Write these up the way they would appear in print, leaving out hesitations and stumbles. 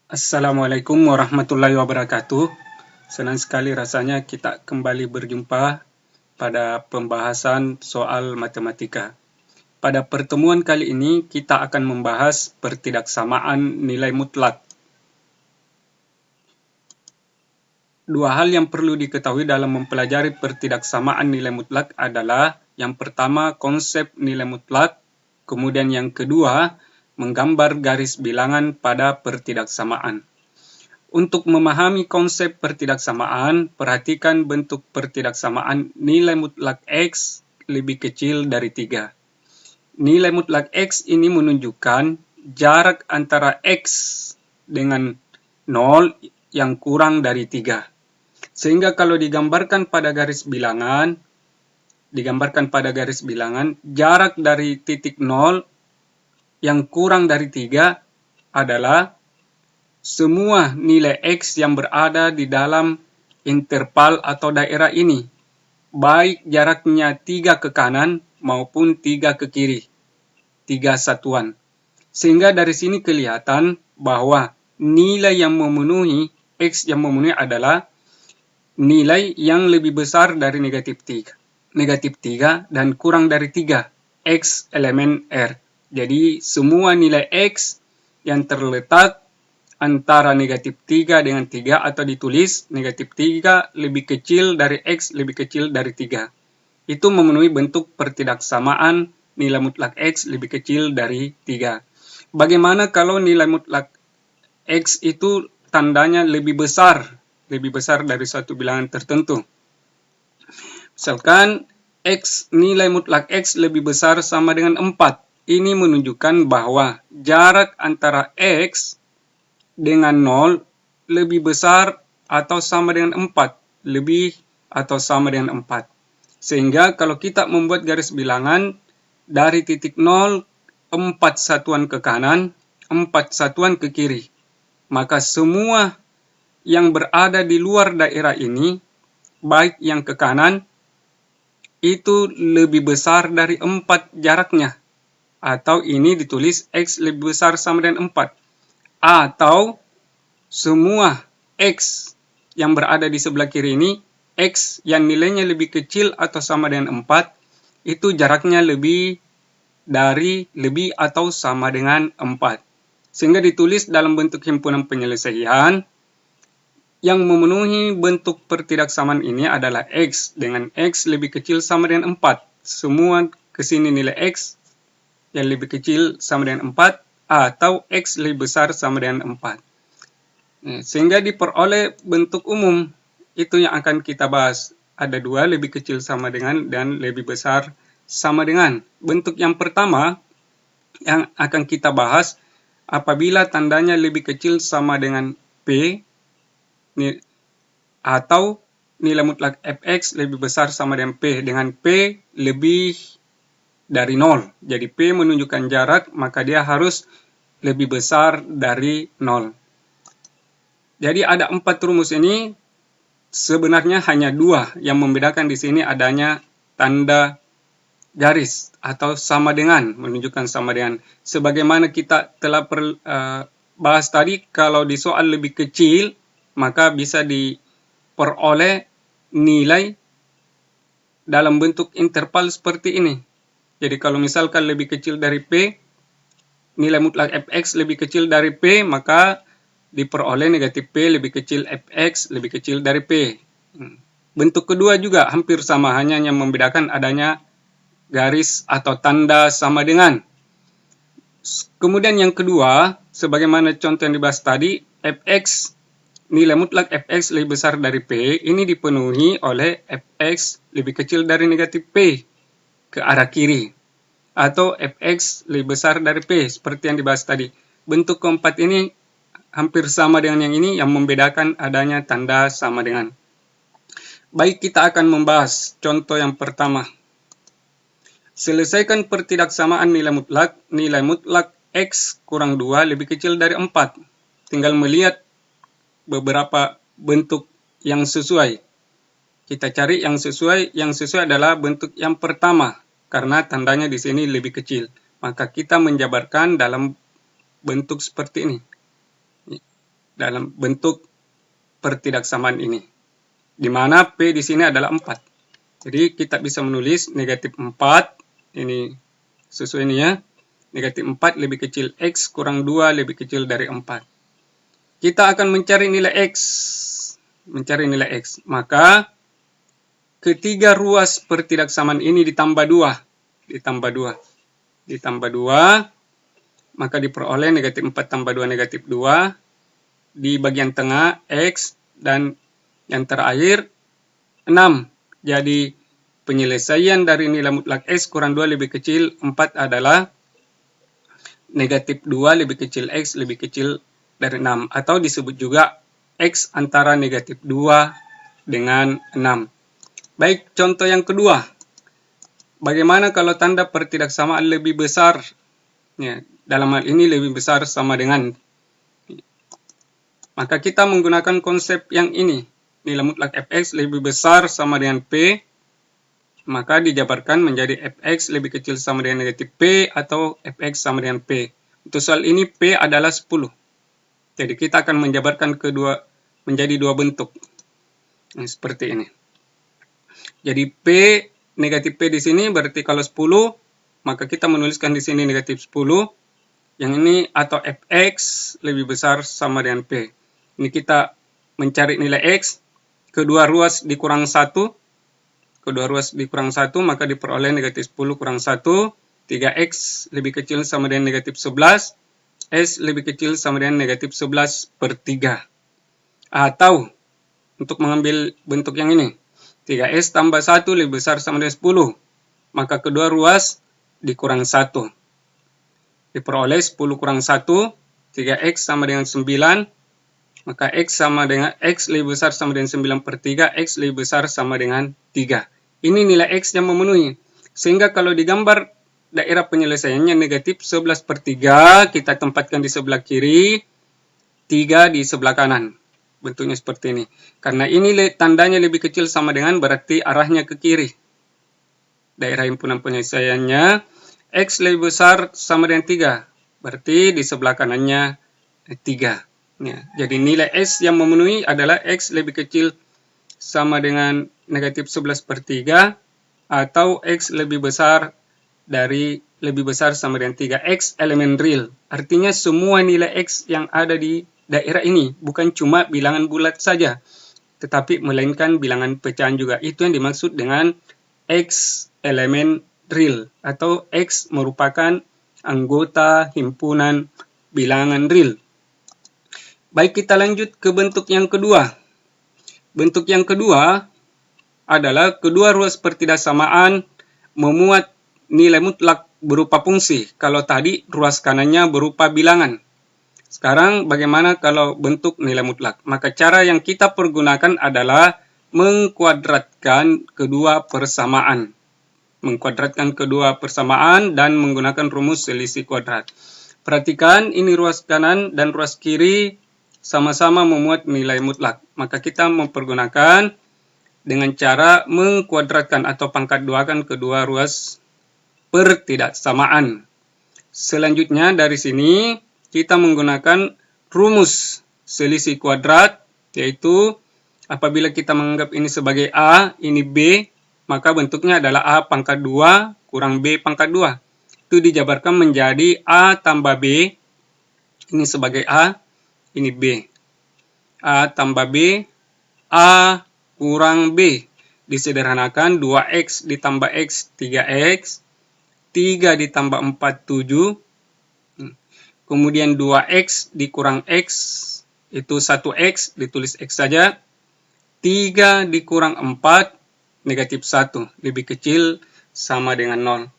Assalamualaikum warahmatullahi wabarakatuh. Senang sekali rasanya kita kembali berjumpa pada pembahasan soal matematika. Pada pertemuan kali ini kita akan membahas pertidaksamaan nilai mutlak. Dua hal yang perlu diketahui dalam mempelajari pertidaksamaan nilai mutlak adalah yang pertama konsep nilai mutlak, kemudian yang kedua menggambar garis bilangan pada pertidaksamaan. Untuk memahami konsep pertidaksamaan, perhatikan bentuk pertidaksamaan nilai mutlak X lebih kecil dari 3. Nilai mutlak X ini menunjukkan jarak antara X dengan 0 yang kurang dari 3. Sehingga kalau digambarkan pada garis bilangan, jarak dari titik 0 yang kurang dari 3 adalah semua nilai X yang berada di dalam interval atau daerah ini, baik jaraknya 3 ke kanan maupun 3 ke kiri, 3 satuan. Sehingga dari sini kelihatan bahwa nilai yang memenuhi, X yang memenuhi adalah nilai yang lebih besar dari negatif 3 dan kurang dari 3, X elemen R. Jadi semua nilai X yang terletak antara negatif 3 dengan 3 atau ditulis negatif 3 lebih kecil dari X lebih kecil dari 3. Itu memenuhi bentuk pertidaksamaan nilai mutlak X lebih kecil dari 3. Bagaimana kalau nilai mutlak X itu tandanya lebih besar dari suatu bilangan tertentu? Misalkan nilai mutlak X lebih besar sama dengan 4. Ini menunjukkan bahwa jarak antara X dengan 0 lebih besar atau sama dengan 4, lebih atau sama dengan 4. Sehingga kalau kita membuat garis bilangan dari titik 0, 4 satuan ke kanan, 4 satuan ke kiri, maka semua yang berada di luar daerah ini, baik yang ke kanan, itu lebih besar dari 4 jaraknya. Atau ini ditulis X lebih besar sama dengan 4. Atau semua X yang berada di sebelah kiri ini, X yang nilainya lebih kecil atau sama dengan 4, itu jaraknya lebih atau sama dengan 4. Sehingga ditulis dalam bentuk himpunan penyelesaian, yang memenuhi bentuk pertidaksamaan ini adalah X dengan X lebih kecil sama dengan 4. Semua kesini nilai X yang lebih kecil sama dengan 4 atau X lebih besar sama dengan 4. Sehingga diperoleh bentuk umum, itu yang akan kita bahas. Ada 2, lebih kecil sama dengan dan lebih besar sama dengan. Bentuk yang pertama yang akan kita bahas apabila tandanya lebih kecil sama dengan P atau nilai mutlak Fx lebih besar sama dengan P, dengan P lebih dari 0. Jadi P menunjukkan jarak, maka dia harus lebih besar dari 0. Jadi ada 4 rumus ini, sebenarnya hanya 2 yang membedakan di sini adanya tanda garis atau sama dengan, menunjukkan sama dengan. Sebagaimana kita telah bahas tadi, kalau di soal lebih kecil, maka bisa diperoleh nilai dalam bentuk interval seperti ini. Jadi kalau misalkan lebih kecil dari P, nilai mutlak Fx lebih kecil dari P, maka diperoleh negatif P lebih kecil Fx lebih kecil dari P. Bentuk kedua juga hampir sama, hanya yang membedakan adanya garis atau tanda sama dengan. Kemudian yang kedua, sebagaimana contoh yang dibahas tadi, Fx, nilai mutlak Fx lebih besar dari P, ini dipenuhi oleh Fx lebih kecil dari negatif P ke arah kiri. Atau Fx lebih besar dari P, seperti yang dibahas tadi. Bentuk keempat ini hampir sama dengan yang ini, yang membedakan adanya tanda sama dengan. Baik, kita akan membahas contoh yang pertama. Selesaikan pertidaksamaan nilai mutlak X kurang 2 lebih kecil dari 4. Tinggal melihat beberapa bentuk yang sesuai. Kita cari yang sesuai adalah bentuk yang pertama, karena tandanya di sini lebih kecil. Maka kita menjabarkan dalam bentuk seperti ini. dalam bentuk pertidaksamaan ini. Di mana P di sini adalah 4. Jadi kita bisa menulis negatif 4, ini sesuai ini ya, negatif 4 lebih kecil X kurang 2 lebih kecil dari 4. Kita akan mencari nilai X. Maka ketiga ruas pertidaksamaan ini ditambah 2. Maka diperoleh negatif 4 tambah 2 negatif 2. Di bagian tengah X dan yang terakhir 6. Jadi penyelesaian dari nilai mutlak X kurang 2 lebih kecil 4 adalah negatif 2 lebih kecil X lebih kecil dari 6. Atau disebut juga X antara negatif 2 dengan 6. Baik, contoh yang kedua. Bagaimana kalau tanda pertidaksamaan lebih besar? Ya, dalam hal ini lebih besar sama dengan. Maka kita menggunakan konsep yang ini. Nilai mutlak fx lebih besar sama dengan P, maka dijabarkan menjadi fx lebih kecil sama dengan negatif P atau fx sama dengan P. Untuk soal ini P adalah 10. Jadi kita akan menjabarkan menjadi dua bentuk. Nah, seperti ini. Jadi P, negatif P di sini berarti kalau 10, maka kita menuliskan di sini negatif 10. Yang ini atau fx lebih besar sama dengan P. Ini kita mencari nilai X. Kedua ruas dikurang 1, maka diperoleh negatif 10 kurang 1, 3X lebih kecil sama dengan negatif 11, S lebih kecil sama dengan negatif 11 per 3. Atau, untuk mengambil bentuk yang ini, 3S tambah 1 lebih besar sama dengan 10, maka kedua ruas dikurang 1. Diperoleh 10 kurang 1, 3X sama dengan 9, maka X sama dengan X lebih besar sama dengan 9 per 3, X lebih besar sama dengan 3. Ini nilai X yang memenuhi. Sehingga kalau digambar daerah penyelesaiannya negatif 11 per 3, kita tempatkan di sebelah kiri, 3 di sebelah kanan. Bentuknya seperti ini. Karena ini tandanya lebih kecil sama dengan berarti arahnya ke kiri. Daerah himpunan penyelesaiannya, X lebih besar sama dengan 3. Berarti di sebelah kanannya 3. Ya, jadi nilai S yang memenuhi adalah X lebih kecil sama dengan negatif 11 per 3 atau X lebih besar sama dengan 3. X elemen real. Artinya semua nilai X yang ada di daerah ini bukan cuma bilangan bulat saja, tetapi melainkan bilangan pecahan juga. Itu yang dimaksud dengan X elemen real atau X merupakan anggota himpunan bilangan real. Baik, kita lanjut ke bentuk yang kedua. Bentuk yang kedua adalah kedua ruas pertidaksamaan memuat nilai mutlak berupa fungsi. Kalau tadi ruas kanannya berupa bilangan. Sekarang bagaimana kalau bentuk nilai mutlak? Maka cara yang kita pergunakan adalah mengkuadratkan kedua persamaan. Dan menggunakan rumus selisih kuadrat. Perhatikan, ini ruas kanan dan ruas kiri sama-sama memuat nilai mutlak. Maka kita mempergunakan dengan cara mengkuadratkan atau pangkat duakan kedua ruas pertidaksamaan. Selanjutnya dari sini kita menggunakan rumus selisih kuadrat, yaitu apabila kita menganggap ini sebagai A, ini B, maka bentuknya adalah A pangkat 2 kurang B pangkat 2. Itu dijabarkan menjadi A tambah B, ini sebagai A, ini B. A tambah B, A kurang B. Disederhanakan 2X ditambah X, 3X. 3 ditambah 4, 7. Kemudian 2X dikurang X, itu 1X, ditulis X saja. 3 dikurang 4, negatif 1, lebih kecil sama dengan 0.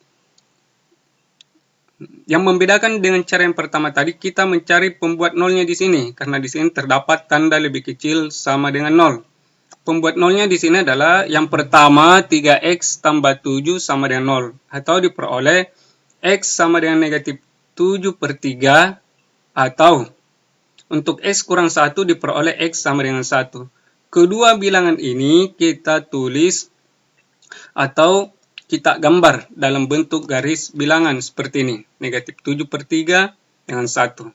Yang membedakan dengan cara yang pertama tadi, kita mencari pembuat nolnya di sini. Karena di sini terdapat tanda lebih kecil sama dengan 0. Pembuat nolnya di sini adalah yang pertama 3X tambah 7 sama dengan 0. Atau diperoleh X sama dengan negatif 7 per 3. Atau untuk X kurang 1 diperoleh X sama dengan 1. Kedua bilangan ini kita tulis atau kita gambar dalam bentuk garis bilangan seperti ini. Negatif 7 per 3 dengan 1.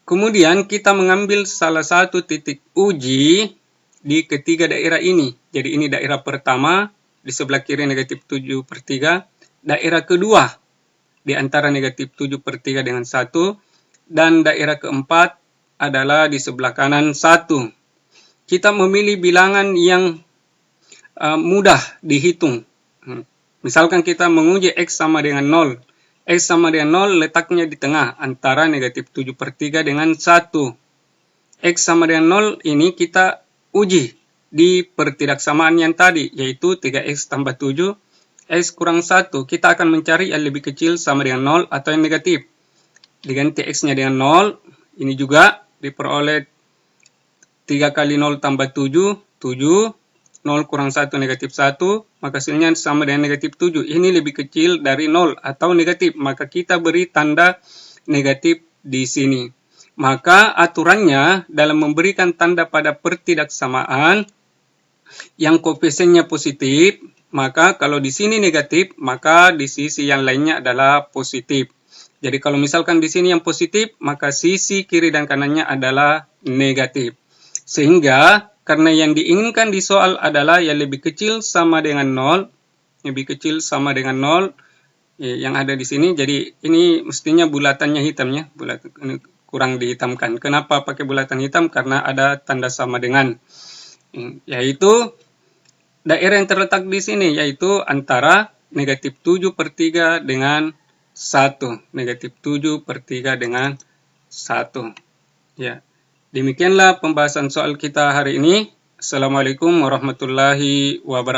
Kemudian kita mengambil salah satu titik uji di ketiga daerah ini. Jadi ini daerah pertama, di sebelah kiri negatif 7/3. Daerah kedua, di antara negatif 7/3 dengan 1. Dan daerah keempat adalah di sebelah kanan 1. Kita memilih bilangan yang mudah dihitung. Misalkan kita menguji X sama dengan 0. X sama dengan 0 letaknya di tengah antara negatif 7/3 dengan 1. X sama dengan 0 ini kita uji di pertidaksamaan yang tadi, yaitu 3X tambah 7, X kurang 1. Kita akan mencari yang lebih kecil sama dengan 0 atau yang negatif. Diganti X-nya dengan 0, ini juga diperoleh 3 kali 0 tambah 7, 7. 0 kurang 1 negatif 1, maka hasilnya sama dengan negatif 7. Ini lebih kecil dari 0 atau negatif, maka kita beri tanda negatif di sini. Maka aturannya dalam memberikan tanda pada pertidaksamaan yang koefisiennya positif, maka kalau di sini negatif, maka di sisi yang lainnya adalah positif. Jadi kalau misalkan di sini yang positif, maka sisi kiri dan kanannya adalah negatif. Sehingga karena yang diinginkan di soal adalah yang lebih kecil sama dengan 0, lebih kecil sama dengan 0 yang ada di sini. Jadi ini mestinya bulatannya hitamnya, bulatan ini kurang dihitamkan. Kenapa pakai bulatan hitam? Karena ada tanda sama dengan, yaitu daerah yang terletak di sini, yaitu antara negatif 7/3 dengan 1. Negatif 7/3 dengan 1. Ya. Demikianlah pembahasan soal kita hari ini. Assalamualaikum warahmatullahi wabarakatuh.